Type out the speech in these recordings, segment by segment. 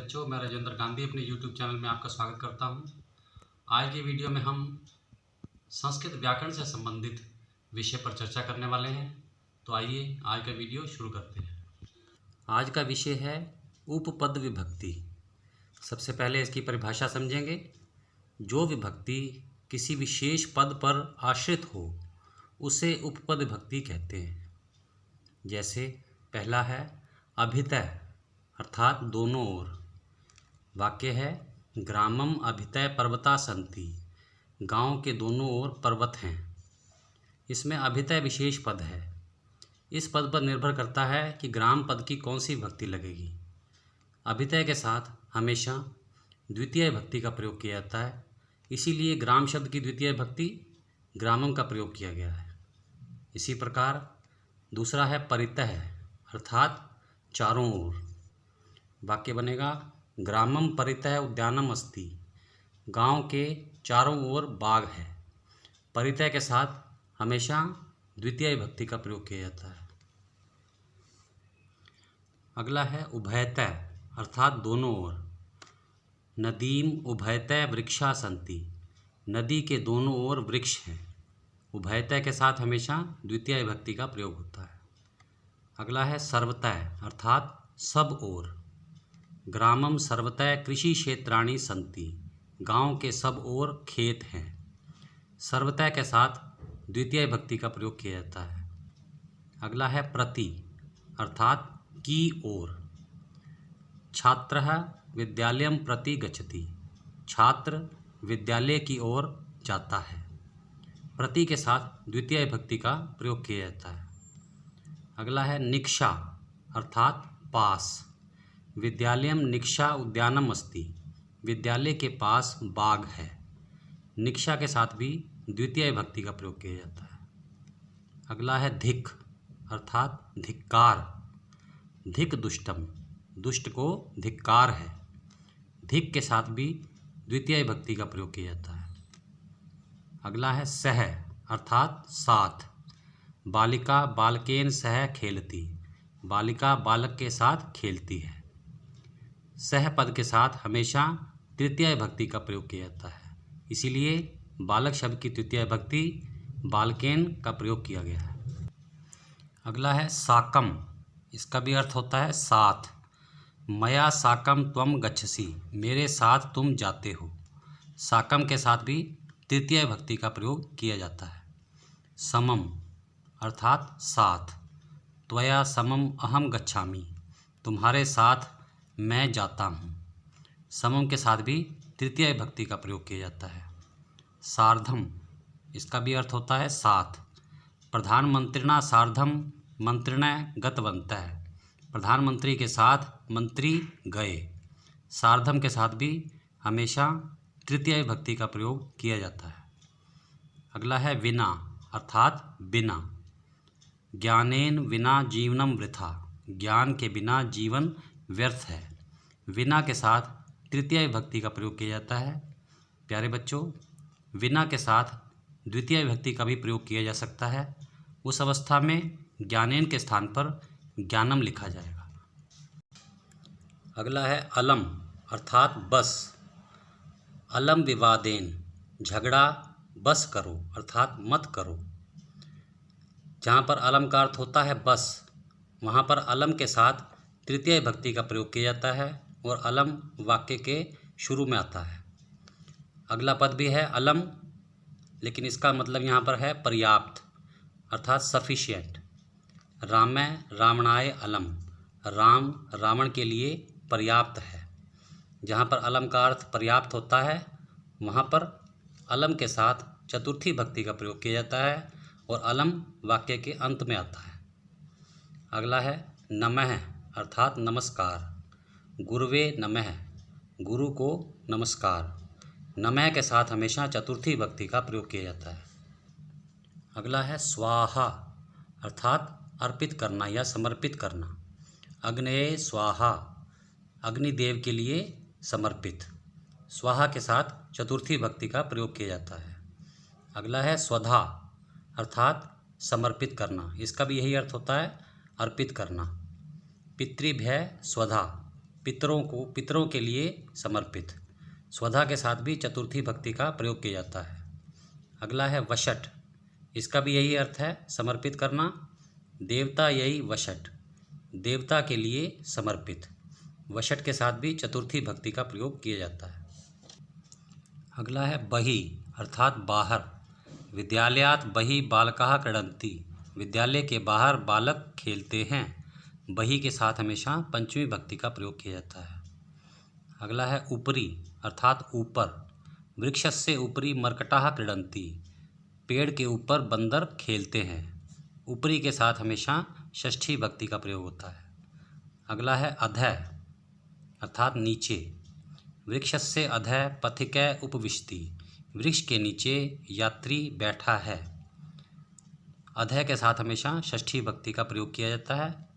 बच्चों, मैं राजेंद्र गांधी अपने YouTube चैनल में आपका स्वागत करता हूं। आज की वीडियो में हम संस्कृत व्याकरण से संबंधित विषय पर चर्चा करने वाले हैं। तो आइए आज का वीडियो शुरू करते हैं। आज का विषय है उपपद विभक्ति। सबसे पहले इसकी परिभाषा समझेंगे। जो विभक्ति किसी विशेष पद पर आश्रित हो उसे उपपद विभक्ति कहते हैं। जैसे पहला है अभितय अर्थात दोनों ओर। वाक्य है ग्रामम अभितय पर्वता सन्ति, गांव के दोनों ओर पर्वत हैं। इसमें अभितय विशेष पद है। इस पद पर निर्भर करता है कि ग्राम पद की कौन सी विभक्ति लगेगी। अभितय के साथ हमेशा द्वितीय विभक्ति का प्रयोग किया जाता है, इसीलिए ग्राम शब्द की द्वितीय विभक्ति ग्रामम का प्रयोग किया गया है। इसी प्रकार दूसरा है परितः अर्थात चारों ओर। वाक्य बनेगा ग्रामम परितः उद्यानम अस्ति, गांव के चारों ओर बाग है। परितः के साथ हमेशा द्वितीय विभक्ति का प्रयोग किया जाता है। अगला है उभयतः अर्थात दोनों ओर। नदीम उभयतः वृक्षा सन्ति, नदी के दोनों ओर वृक्ष हैं। उभयतः के साथ हमेशा द्वितीय विभक्ति का प्रयोग होता है। अगला है सर्वतः अर्थात सब ओर। ग्रामम सर्वतः कृषि क्षेत्राणि सन्ति, गांव के सब ओर खेत हैं। सर्वतः के साथ द्वितीय विभक्ति का प्रयोग किया जाता है। अगला है प्रति अर्थात की ओर। छात्रः विद्यालयं प्रति गच्छति, छात्र विद्यालय की ओर जाता है। प्रति के साथ द्वितीय विभक्ति का प्रयोग किया जाता है। अगला है निक्षा अर्थात पास। विद्यालयम निक्षा उद्यानम अस्ति, विद्यालय के पास बाग है। निक्षा के साथ भी द्वितीय विभक्ति का प्रयोग किया जाता है। अगला है धिक अर्थात धिक्कार। धिक दुष्टम, दुष्ट को धिक्कार है। धिक के साथ भी द्वितीय विभक्ति का प्रयोग किया जाता है। अगला है सह अर्थात साथ। बालिका बालकेन सह खेलती, बालिका बालक के साथ खेलती है। सह पद के साथ हमेशा तृतीय विभक्ति का प्रयोग किया जाता है, इसीलिए बालक शब्द की तृतीय विभक्ति बालकेन का प्रयोग किया गया है। अगला है साकम, इसका भी अर्थ होता है साथ। मया साकम त्वम गच्छसि, मेरे साथ तुम जाते हो। साकम के साथ भी तृतीय विभक्ति का प्रयोग किया जाता है। समम अर्थात साथ। त्वया समम अहम गच्छामि, तुम्हारे साथ मैं जाता हूँ। समम के साथ भी तृतीय विभक्ति का प्रयोग किया जाता है। सार्धम, इसका भी अर्थ होता है साथ। प्रधानमंत्रिणा सार्धम मंत्रिणः गतवन्तः, प्रधानमंत्री के साथ मंत्री गए। सार्धम के साथ भी हमेशा तृतीय विभक्ति का प्रयोग किया जाता है। अगला है विना अर्थात बिना। ज्ञानेन विना जीवनम वृथा, ज्ञान के बिना जीवन व्यर्थ है। विना के साथ तृतीय विभक्ति का प्रयोग किया जाता है। प्यारे बच्चों, विना के साथ द्वितीय विभक्ति का भी प्रयोग किया जा सकता है। उस अवस्था में ज्ञानेन के स्थान पर ज्ञानम लिखा जाएगा। अगला है अलम अर्थात बस। अलम विवादेन, झगड़ा बस करो अर्थात मत करो। जहाँ पर अलम का अर्थ होता है बस, वहाँ पर अलम के साथ तृतीय विभक्ति का प्रयोग किया जाता है और अलम वाक्य के शुरू में आता है। अगला पद भी है अलम, लेकिन इसका मतलब यहाँ पर है पर्याप्त अर्थात सफिशिएंट। रामय रावणाय अलम, राम रावण के लिए पर्याप्त है। जहाँ पर अलम का अर्थ पर्याप्त होता है वहाँ पर अलम के साथ चतुर्थी विभक्ति का प्रयोग किया जाता है और अलम वाक्य के अंत में आता है। अगला है नमः अर्थात नमस्कार। गुरुवे नमः, गुरु को नमस्कार। नमः के साथ हमेशा चतुर्थी विभक्ति का प्रयोग किया जाता है। अगला है स्वाहा अर्थात अर्पित करना या समर्पित करना। अग्नये स्वाहा, अग्निदेव के लिए समर्पित। स्वाहा के साथ चतुर्थी विभक्ति का प्रयोग किया जाता है। अगला है स्वधा अर्थात समर्पित करना। इसका भी यही अर्थ होता है अर्पित करना। पितृभ्य स्वधा, पितरों के लिए समर्पित। स्वधा के साथ भी चतुर्थी भक्ति का प्रयोग किया जाता है। अगला है वषट। इसका भी यही अर्थ है, समर्पित करना। देवता यही वषट, देवता के लिए समर्पित। वषट के साथ भी चतुर्थी भक्ति का प्रयोग किया जाता है। अगला है बहि अर्थात बाहर। विद्यालयात् बहि बालकाः क्रीडन्ति। विद्यालय के बाहर बालक खेलते हैं। बहि के साथ हमेशा पंचमी भक्ति का प्रयोग किया जाता है। अगला है ऊपरी अर्थात ऊपर। वृक्षस्य उपरि मर्कटाः क्रीडन्ति। पेड़ के ऊपर बंदर खेलते हैं। ऊपरी के साथ हमेशा षष्ठी भक्ति का प्रयोग होता है। अगला है अधः अर्थात नीचे। वृक्षस्य अधः पथिकः उपविशति। वृक्ष के नीचे यात्री बैठा है। अधः के साथ हमेशा षष्ठी भक्ति का प्रयोग किया जाता है।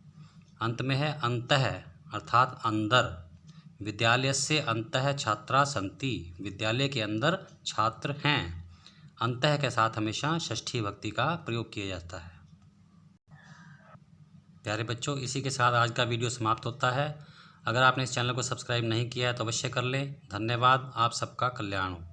अंत में है अन्तः अर्थात अंदर। विद्यालयस्य अन्तः छात्राः सन्ति। विद्यालय के अंदर छात्र हैं। अन्तः के साथ हमेशा षष्ठी भक्ति का प्रयोग किया जाता है। प्यारे बच्चों, इसी के साथ आज का वीडियो समाप्त होता है। अगर आपने इस चैनल को सब्सक्राइब नहीं किया है तो अवश्य कर लें। धन्यवाद। आप सबका कल्याण हो।